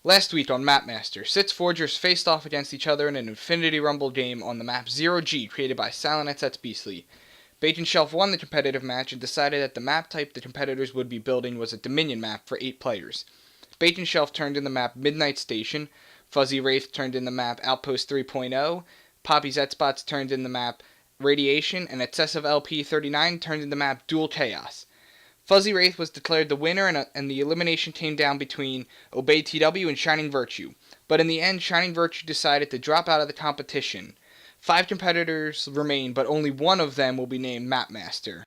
Last week on Mapmaster, Sit's Forgers faced off against each other in an Infinity Rumble game on the map 0G created by Silent Beastly. Bait and Shelf won the competitive match and decided that the map type the competitors would be building was a Dominion map for 8 players. Bait and Shelf turned in the map Midnight Station, Fuzzy Wraith turned in the map Outpost 3.0, Poppy's Etspots turned in the map Radiation, and Excessive LP39 turned in the map Dual Chaos. Fuzzy Wraith was declared the winner, and the elimination came down between Obey TW and Shining Virtue. But in the end, Shining Virtue decided to drop out of the competition. 5 competitors remain, but only one of them will be named Mapmaster.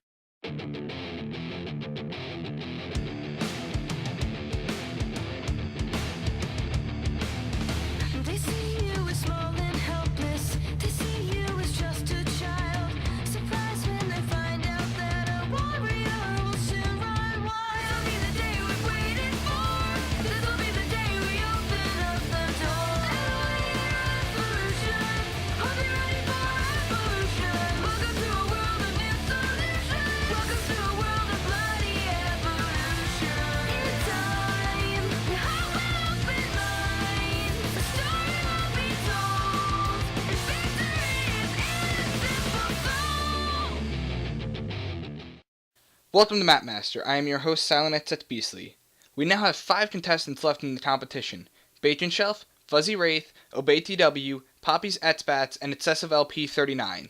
Welcome to Mapmaster. I am your host, Silent Beastly. We now have 5 contestants left in the competition: Bait and Shelf, Fuzzy Wraith, Obey TW, Poppy's Etspots, and Excessive LP39.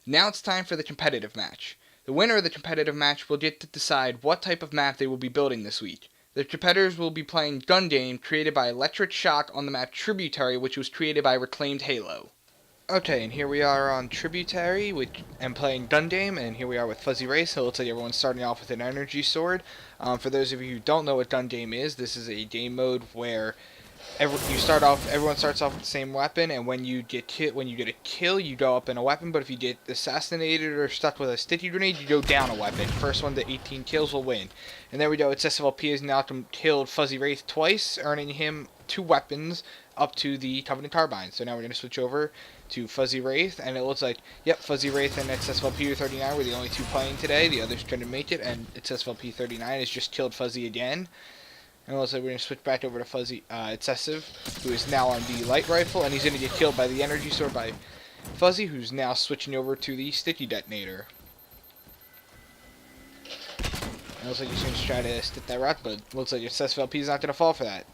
Now it's time for the competitive match. The winner of the competitive match will get to decide what type of map they will be building this week. The competitors will be playing Gun Game, created by Electric Shock, on the map Tributary, which was created by Reclaimed Halo. Okay, and here we are on Tributary and playing Gun Game, and here we are with Fuzzy Wraith. So it looks like everyone's starting off with an energy sword. For those of you who don't know what Gun Game is, this is a game mode where everyone starts off with the same weapon, and when you get a kill, you go up in a weapon. But if you get assassinated or stuck with a sticky grenade, you go down a weapon. First one to 18 kills will win. And there we go. Excessive LP has now killed Fuzzy Wraith twice, earning him 2 weapons up to the Covenant Carbine. So now we're going to switch over to Fuzzy Wraith, and it looks like, yep, Fuzzy Wraith and Excessive LP39 were the only 2 playing today. The others couldn't make it, and Excessive LP39 has just killed Fuzzy again. And it looks like we're going to switch back over to Fuzzy Excessive, who is now on the light rifle, and he's going to get killed by the energy sword by Fuzzy, who's now switching over to the sticky detonator. And it looks like he's going to try to stick that rock, but it looks like Excessive LP is not going to fall for that.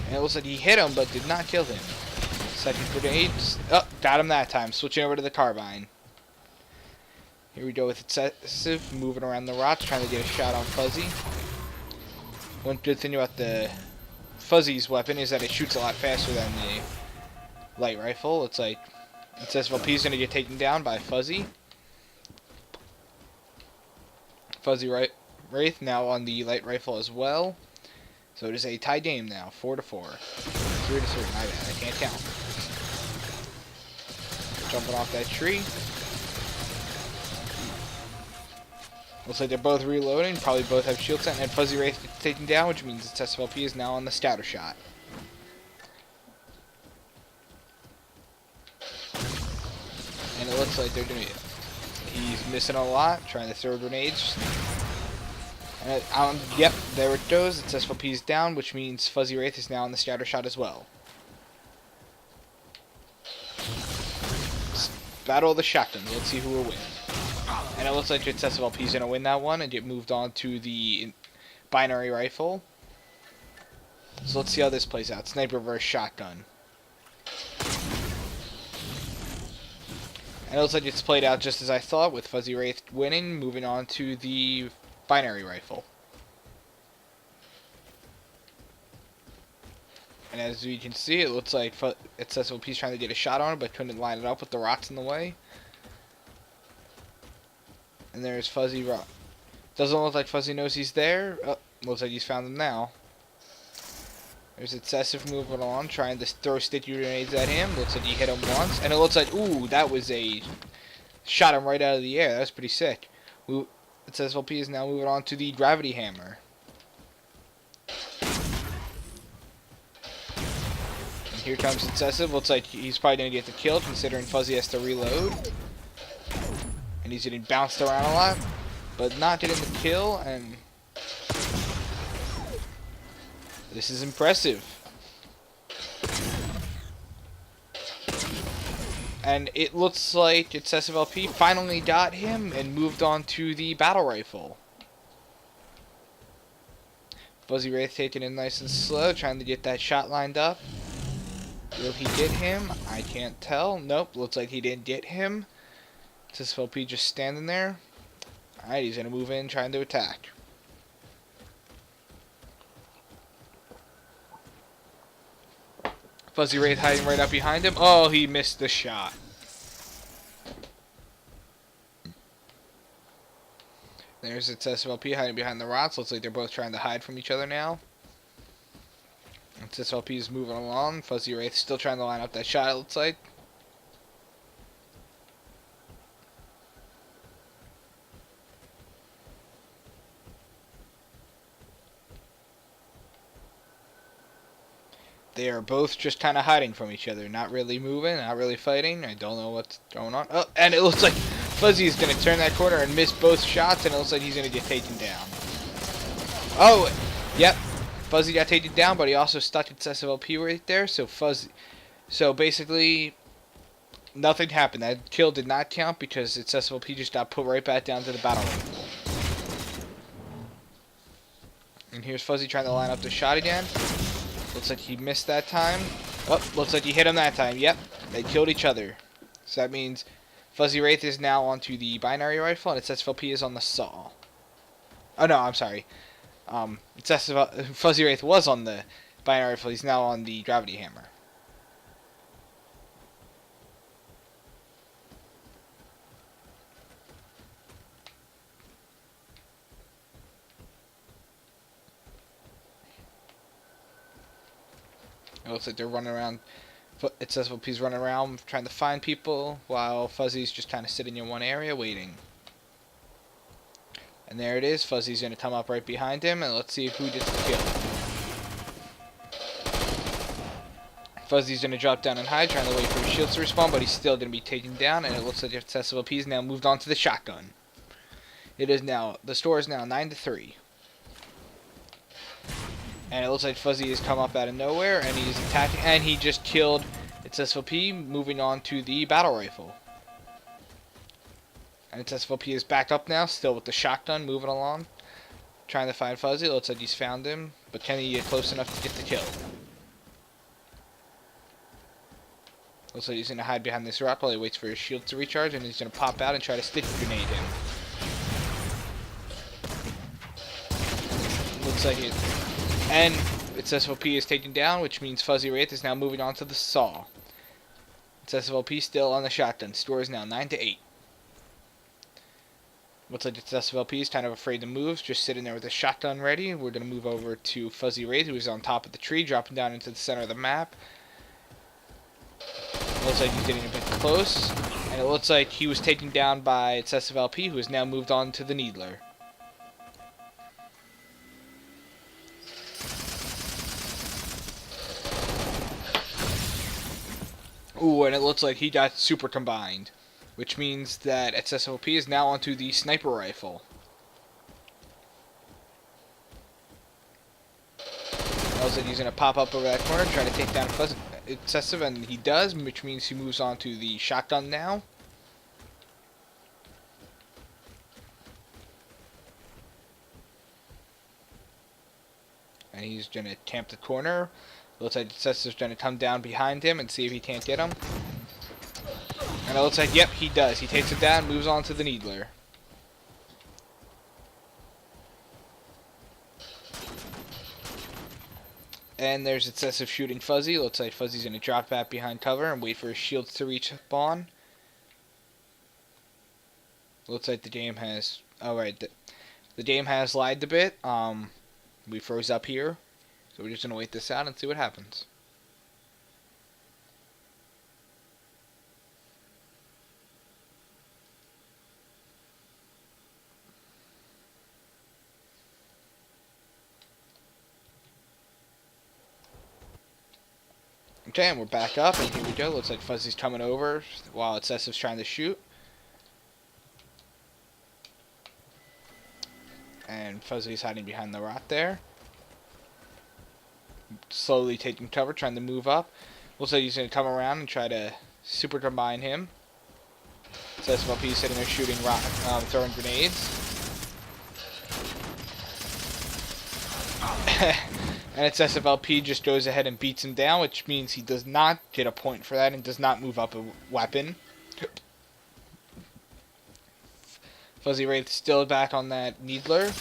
And it looks like he hit him, but did not kill him. Second grenade. Oh, got him that time. Switching over to the carbine. Here we go with Excessive, moving around the rocks, trying to get a shot on Fuzzy. One good thing about the Fuzzy's weapon is that it shoots a lot faster than the light rifle. It's like Excessive LP is going to get taken down by Fuzzy. Fuzzy Wraith now on the light rifle as well. So it is a tie game now, 4-4. 3-3, my bad, I can't count. Jumping off that tree. Looks like they're both reloading, probably both have shield set, and Fuzzy Wraith gets taken down, which means Excessive LP is now on the scatter shot. And it looks like they're doing it. He's missing a lot, trying to throw grenades. Yep, there it goes. Excessive LP is down, which means Fuzzy Wraith is now on the scatter shot as well. Battle of the shotguns. Let's see who will win. And it looks like Excessive LP is going to win that one and get moved on to the binary rifle. So let's see how this plays out. Sniper versus shotgun. And it looks like it's played out just as I thought, with Fuzzy Wraith winning, moving on to the binary rifle. And as you can see, it looks like Excessive LP is trying to get a shot on it, but couldn't line it up with the rocks in the way. And there's Fuzzy Rock. Doesn't look like Fuzzy knows he's there. Oh, looks like he's found him now. There's Excessive moving on, trying to throw sticky grenades at him. Looks like he hit him once. And it looks like, ooh, that was a... shot him right out of the air. That was pretty sick. Excessive LP is now moving on to the gravity hammer. And here comes Excessive. Looks like he's probably going to get the kill, considering Fuzzy has to reload. And he's getting bounced around a lot. but not getting the kill, and this is impressive. And it looks like Excessive LP finally got him and moved on to the battle rifle. Fuzzy Wraith taking it nice and slow, trying to get that shot lined up. Will he get him? I can't tell. Nope, looks like he didn't get him. Excessive LP just standing there. Alright, he's going to move in, trying to attack. Fuzzy Wraith hiding right up behind him. Oh, he missed the shot. There's Excessive LP hiding behind the rocks. Looks like they're both trying to hide from each other now. Excessive LP is moving along. Fuzzy Wraith still trying to line up that shot, it looks like. They are both just kind of hiding from each other. Not really moving, not really fighting. I don't know what's going on. Oh, and it looks like Fuzzy is going to turn that corner and miss both shots, and it looks like he's going to get taken down. Oh, yep. Fuzzy got taken down, but he also stuck Excessive LP right there. So basically, nothing happened. That kill did not count because Excessive LP just got put right back down to the battle rifle. And here's Fuzzy trying to line up the shot again. Looks like he missed that time. Oh, looks like he hit him that time. Yep, they killed each other. So that means Fuzzy Wraith is now onto the binary rifle, and Excessive LP is on the saw. Oh no, I'm sorry. Fuzzy Wraith was on the binary rifle. He's now on the gravity hammer. It looks like they're running around. Excessive LP's running around trying to find people, while Fuzzy's just kind of sitting in one area waiting. And there it is. Fuzzy's going to come up right behind him, and let's see who gets the kill. Fuzzy's going to drop down and hide, trying to wait for his shields to respawn, but he's still going to be taken down, and it looks like Excessive LP's now moved on to the shotgun. The score is now 9-3. And it looks like Fuzzy has come up out of nowhere, and he's attacking, and he just killed Excessive LP, moving on to the battle rifle. And Excessive LP is back up now, still with the shotgun, moving along, trying to find Fuzzy. Looks like he's found him, but can he get close enough to get the kill? Looks like he's going to hide behind this rock while he waits for his shield to recharge, and he's going to pop out and try to stitch grenade him. Looks like it. And Excessive LP is taken down, which means Fuzzy Wraith is now moving on to the saw. Excessive LP still on the shotgun. Score is now 9-8. Looks like Excessive LP is kind of afraid to move, just sitting there with a shotgun ready. We're going to move over to Fuzzy Wraith, who is on top of the tree, dropping down into the center of the map. Looks like he's getting a bit close, and it looks like he was taken down by Excessive LP, who has now moved on to the Needler. Ooh, and it looks like he got super combined, which means that Excessive LP is now onto the sniper rifle. Looks like he's going to pop up over that corner, try to take down Excessive, and he does, which means he moves on to the shotgun now. And he's going to camp the corner. Looks like Excessive's going to come down behind him and see if he can't get him. And it looks like, yep, he does. He takes it down, moves on to the Needler. And there's Excessive shooting Fuzzy. Looks like Fuzzy's going to drop back behind cover and wait for his shields to reach spawn. Looks like the game has... Alright, the game has lagged a bit. We froze up here. So we're just going to wait this out and see what happens. Okay, and we're back up, and here we go. Looks like Fuzzy's coming over while Excessive's trying to shoot. And Fuzzy's hiding behind the rock there. Slowly taking cover, trying to move up. Looks like he's going to come around and try to super combine him. So SFLP sitting there shooting rock, throwing grenades. And it's SFLP just goes ahead and beats him down, which means he does not get a point for that and does not move up a weapon. Fuzzy Wraith still back on that Needler.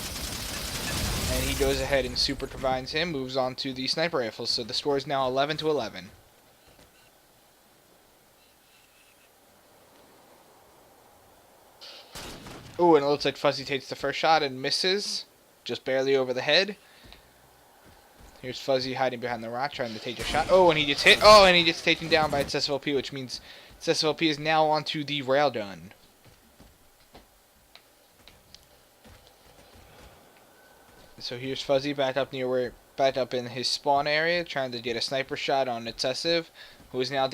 And he goes ahead and super combines him, moves on to the sniper rifles. So the score is now 11-11. Ooh, and it looks like Fuzzy takes the first shot and misses. Just barely over the head. Here's Fuzzy hiding behind the rock, trying to take a shot. Oh, and he gets hit. Oh, and he gets taken down by its SFLP, which means its SFLP is now onto the railgun. So here's Fuzzy back up in his spawn area, trying to get a sniper shot on Excessive, who is now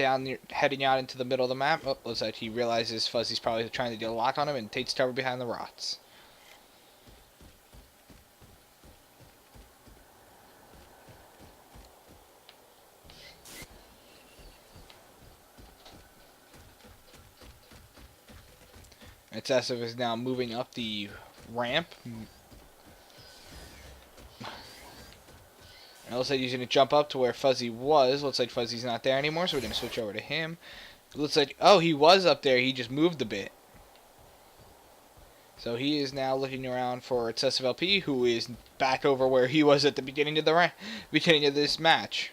heading out into the middle of the map. Oh, looks like he realizes Fuzzy's probably trying to get a lock on him and takes cover behind the rocks. Excessive is now moving up the ramp. And it looks like he's going to jump up to where Fuzzy was. Looks like Fuzzy's not there anymore, so we're going to switch over to him. It looks like, oh, he was up there. He just moved a bit. So he is now looking around for Excessive LP, who is back over where he was at the beginning of this match.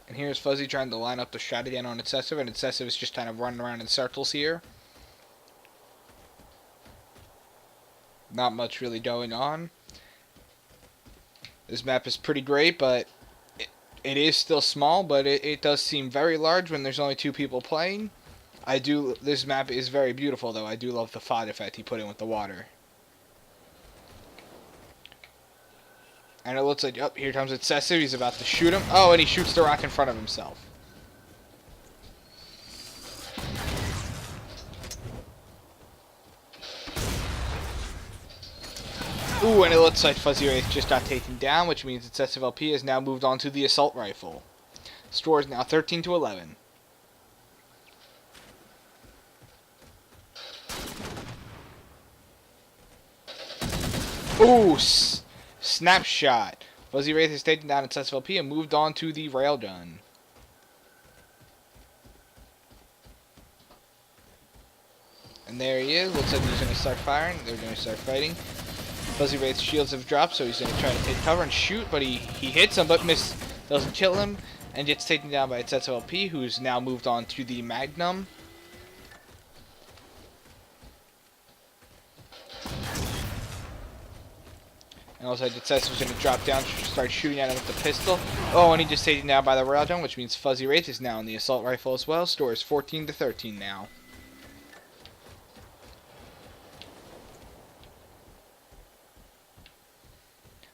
And here's Fuzzy trying to line up the shot again on Excessive, and Excessive is just kind of running around in circles here. Not much really going on. This map is pretty great, but it is still small, but it does seem very large when there's only 2 people playing. This map is very beautiful, though. I do love the fog effect he put in with the water. And it looks like, oh, here comes Excessive. He's about to shoot him. Oh, and he shoots the rock in front of himself. Ooh, and it looks like Fuzzy Wraith just got taken down, which means Excessive LP has now moved on to the assault rifle. Score is now 13-11. Ooh, snapshot. Fuzzy Wraith has taken down Excessive LP and moved on to the railgun. And there he is. Looks like he's going to start firing. They're going to start fighting. Fuzzy Wraith's shields have dropped, so he's going to try to take cover and shoot, but he hits him, but doesn't kill him, and gets taken down by Excessive LP, who's now moved on to the Magnum. And also Excessive is going to drop down, start shooting at him with the pistol. Oh, and he just taken down by the railgun, which means Fuzzy Wraith is now in the assault rifle as well. Score is 14-13 now.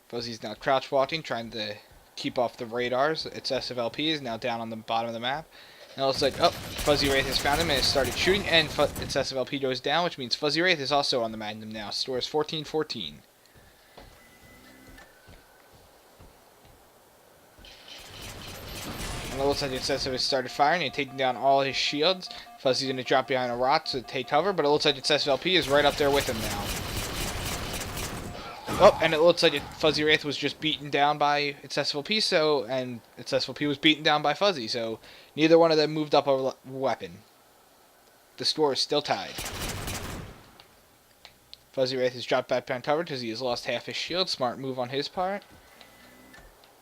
Fuzzy's now crouch walking, trying to keep off the radars. Excessive LP is now down on the bottom of the map. And it looks like, oh, Fuzzy Wraith has found him and has started shooting, and Excessive LP goes down, which means Fuzzy Wraith is also on the Magnum now. Score is 14-14. And it looks like Excessive has started firing and taking down all his shields. Fuzzy's going to drop behind a rock to take cover, but it looks like Excessive LP is right up there with him now. Oh, and it looks like Fuzzy Wraith was just beaten down by Excessive LP, and Excessive LP was beaten down by Fuzzy, so neither one of them moved up a weapon. The score is still tied. Fuzzy Wraith has dropped back behind cover because he has lost half his shield. Smart move on his part.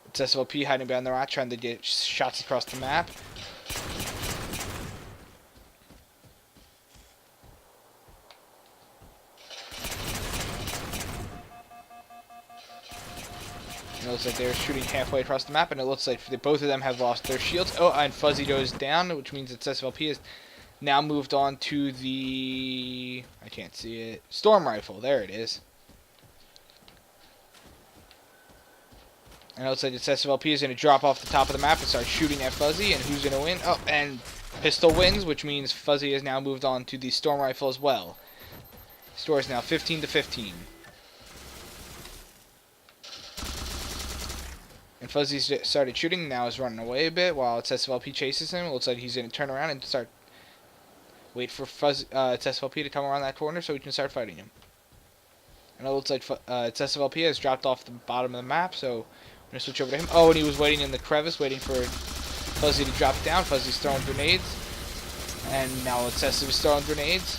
Excessive LP hiding behind the rock, trying to get shots across the map. It looks like they're shooting halfway across the map, and it looks like both of them have lost their shields. Oh, and Fuzzy goes down, which means that SFLP has now moved on to the... I can't see it. Storm Rifle. There it is. And it looks like SSLP is going to drop off the top of the map and start shooting at Fuzzy. And who's going to win? Oh, and Pistol wins, which means Fuzzy has now moved on to the Storm Rifle as well. Score is now 15-15. And Fuzzy started shooting, now is running away a bit while SSLP chases him. It looks like he's going to turn around and wait for SSLP to come around that corner so we can start fighting him. And it looks like SSLP has dropped off the bottom of the map, so I'm going to switch over to him. Oh, and he was waiting in the crevice, waiting for Fuzzy to drop down. Fuzzy's throwing grenades. And now Excessive is throwing grenades.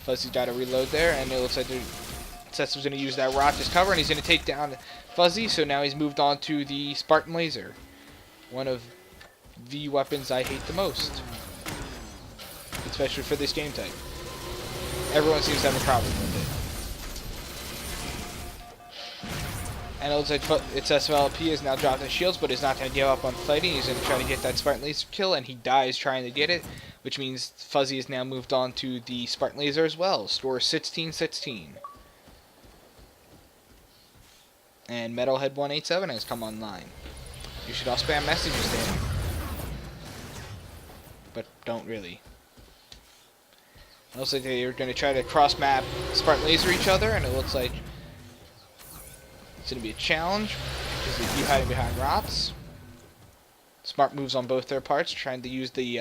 Fuzzy got to reload there, and it looks like Excessive's going to use that rock as cover, and he's going to take down Fuzzy, so now he's moved on to the Spartan Laser. One of the weapons I hate the most. Especially for this game type. Everyone seems to have a problem with it. And it looks like SSLP has now dropped his shields, but is not going to give up on fighting. He's going to try to get that Spartan Laser kill, and he dies trying to get it, which means Fuzzy has now moved on to the Spartan Laser as well. Score 16-16. And Metalhead 187 has come online. You should all spam messages to him. But don't really. It looks like they're going to try to cross-map Spartan Laser each other, and it looks like it's going to be a challenge, because they keep hiding behind rocks. Smart moves on both their parts, trying to use the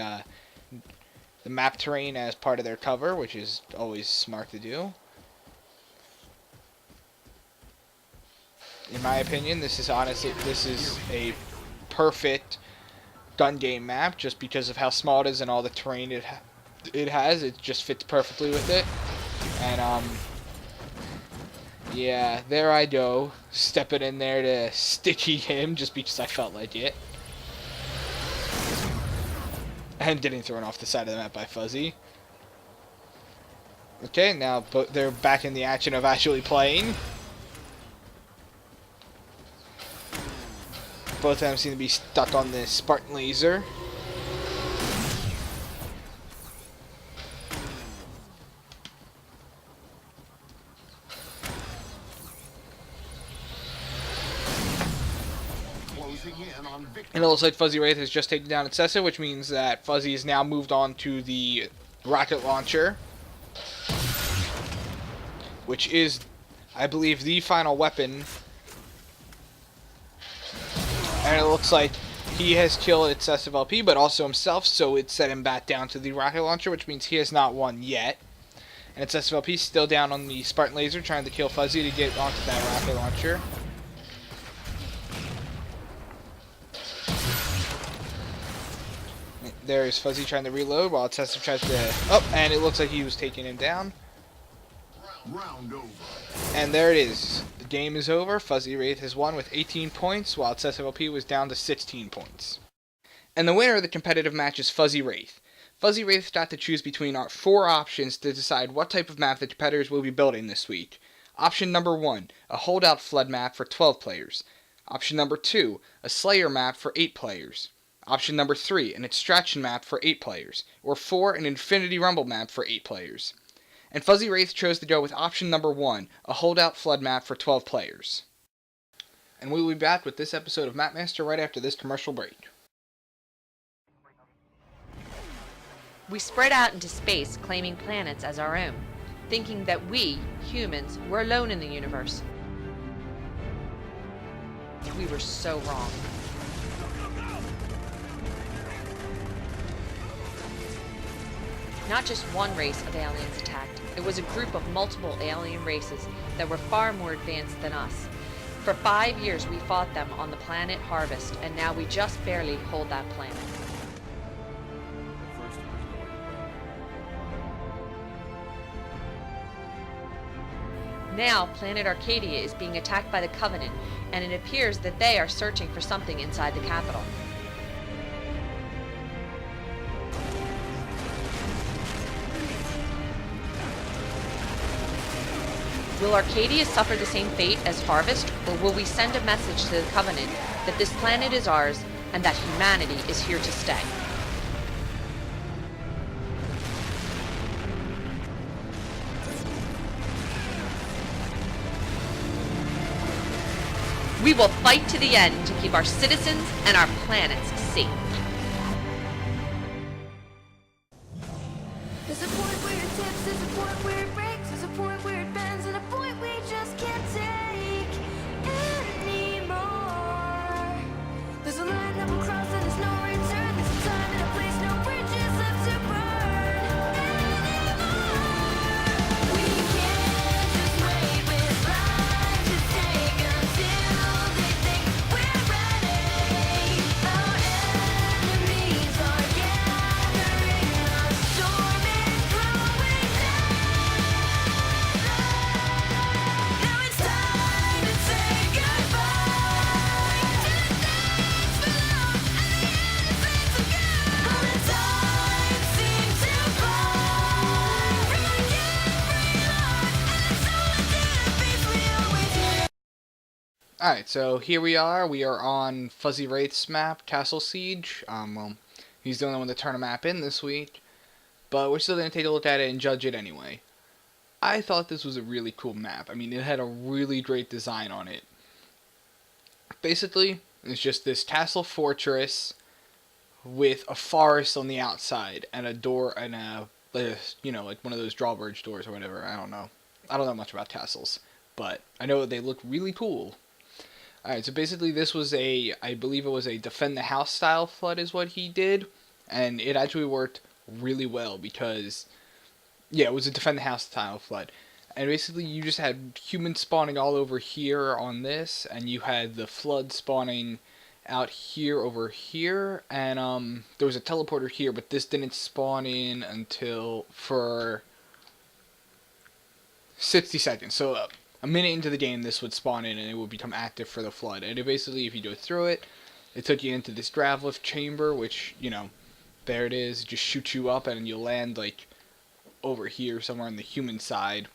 map terrain as part of their cover, which is always smart to do. In my opinion, this is a perfect gun game map, just because of how small it is and all the terrain it has. It just fits perfectly with it. And yeah, there I go, stepping in there to sticky him just because I felt like it, and getting thrown off the side of the map by Fuzzy. Okay, now they're back in the action of actually playing. Both of them seem to be stuck on this Spartan Laser. And it looks like Fuzzy Wraith has just taken down Excessive, which means that Fuzzy has now moved on to the rocket launcher, which is, I believe, the final weapon. And it looks like he has killed Excessive LP, but also himself, so it set him back down to the rocket launcher, which means he has not won yet. And Excessive LP is still down on the Spartan Laser, trying to kill Fuzzy to get onto that rocket launcher. There is Fuzzy trying to reload while Excessive tries to... Oh, and it looks like he was taking him down. Round over. And there it is. The game is over. Fuzzy Wraith has won with 18 points, while Excessive LP was down to 16 points. And the winner of the competitive match is Fuzzy Wraith. Fuzzy Wraith got to choose between our 4 options to decide what type of map the competitors will be building this week. Option number 1, a holdout flood map for 12 players. Option number 2, a Slayer map for 8 players. Option number 3, an extraction map for 8 players. Or 4, an Infinity Rumble map for 8 players. And Fuzzy Wraith chose to go with option number 1, a holdout flood map for 12 players. And we will be back with this episode of Mapmaster right after this commercial break. We spread out into space, claiming planets as our own, thinking that we, humans, were alone in the universe. We were so wrong. Not just one race of aliens attacked. It was a group of multiple alien races that were far more advanced than us. For 5 years we fought them on the planet Harvest, and now we just barely hold that planet. Now, planet Arcadia is being attacked by the Covenant, and it appears that they are searching for something inside the capital. Will Arcadia suffer the same fate as Harvest, or will we send a message to the Covenant that this planet is ours and that humanity is here to stay? We will fight to the end to keep our citizens and our planets safe. There's a point where it tips, there's a point where it breaks, there's a point where it bends, and a point we just can't take anymore. There's a line that will cross and there's no return. There's a time and a place, no bridges left to burn anymore. We can't just wait with lives to take until they think we're ready. Our enemies are gathering, our storm is growing louder. Now it's time to say goodbye to the things we love and the innocence of God. All the time seems to fly. Break every lock and so into the peace we always knew. Alright, so here we are. We are on Fuzzy Wraith's map, Castle Siege. Well, he's the only one to turn a map in this week, but we're still going to take a look at it and judge it anyway. I thought this was a really cool map. I mean, it had a really great design on it. Basically, it's just this castle fortress with a forest on the outside and a door and like one of those drawbridge doors or whatever. I don't know. I don't know much about castles, but I know they look really cool. Alright, so basically this was I believe it was a defend the house style flood is what he did, and it actually worked really well because, yeah, it was a defend the house style flood. And basically you just had humans spawning all over here on this, and you had the flood spawning out here over here, and there was a teleporter here, but this didn't spawn in until for 60 seconds. So a minute into the game this would spawn in and it would become active for the flood. And it basically, if you go through it, it took you into this gravlift chamber, which, you know, there it is. It just shoots you up and you'll land like over here somewhere on the human side.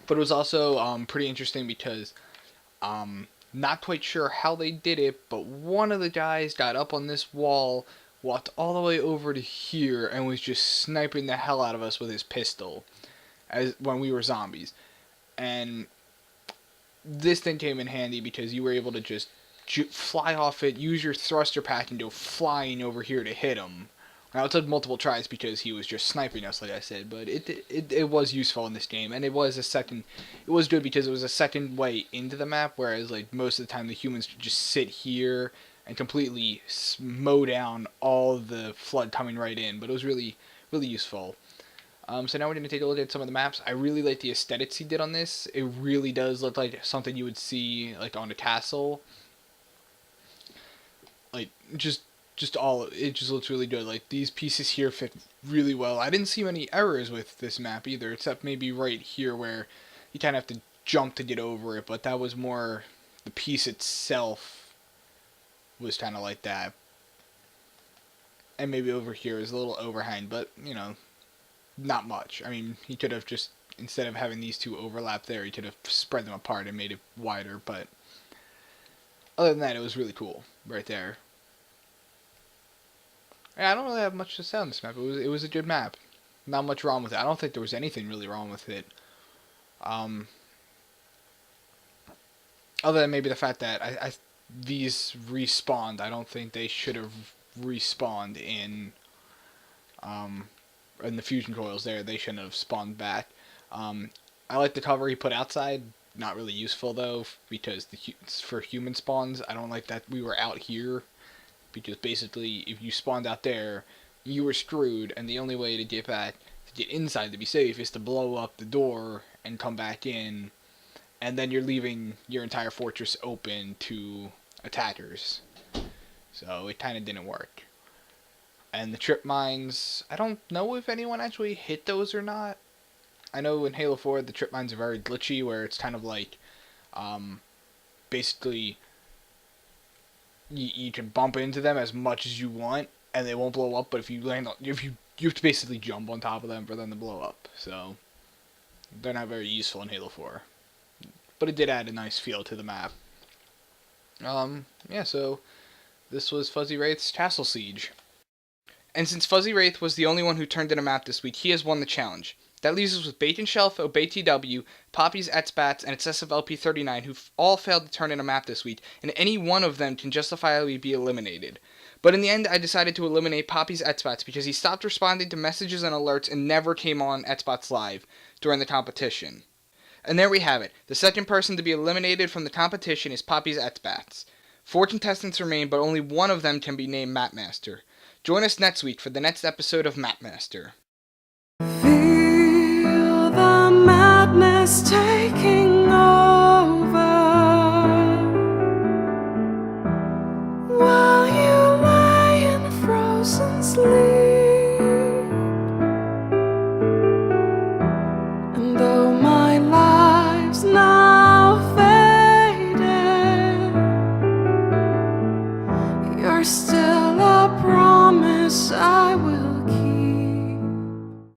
But it was also pretty interesting because not quite sure how they did it, but one of the guys got up on this wall, walked all the way over to here, and was just sniping the hell out of us with his pistol as when we were zombies. And this thing came in handy because you were able to just fly off it, use your thruster pack, and go flying over here to hit him. Now, it took multiple tries because he was just sniping us, like I said, but it was useful in this game, and it was good because it was a second way into the map, whereas, like, most of the time the humans could just sit here and completely mow down all the flood coming right in, but it was really, really useful. So now we're going to take a look at some of the maps. I really like the aesthetics he did on this. It really does look like something you would see, like, on a castle. Like, it just looks really good. Like, these pieces here fit really well. I didn't see many errors with this map either, except maybe right here where you kind of have to jump to get over it, but that was more, the piece itself was kind of like that. And maybe over here is a little overhang, but, you know, not much. I mean, he could have just, instead of having these two overlap there, he could have spread them apart and made it wider, but other than that, it was really cool right there. I don't really have much to say on this map. It was a good map. Not much wrong with it. I don't think there was anything really wrong with it. Other than maybe the fact that these respawned. I don't think they should have respawned in the fusion coils there. They shouldn't have spawned back. I like the cover he put outside. Not really useful though, because for human spawns, I don't like that we were out here. Because basically, if you spawned out there, you were screwed, and the only way to get back, to get inside to be safe, is to blow up the door and come back in, and then you're leaving your entire fortress open to attackers. So it kind of didn't work. And the trip mines, I don't know if anyone actually hit those or not. I know in Halo 4 the trip mines are very glitchy, where it's kind of like, basically, you can bump into them as much as you want, and they won't blow up. But if you land on, you have to basically jump on top of them for them to blow up. So they're not very useful in Halo 4. But it did add a nice feel to the map. Yeah. So this was Fuzzy Wraith's Castle Siege. And since Fuzzy Wraith was the only one who turned in a map this week, he has won the challenge. That leaves us with Bacon Shelf, OBTW, Poppy's Etzbats, and Excessive LP39, who all failed to turn in a map this week, and any one of them can justifiably be eliminated. But in the end, I decided to eliminate Poppy's Etzbats because he stopped responding to messages and alerts and never came on Etzbats Live during the competition. And there we have it. The second person to be eliminated from the competition is Poppy's Etzbats. 4 contestants remain, but only one of them can be named Mapmaster. Join us next week for the next episode of Mapmaster. Feel the madness take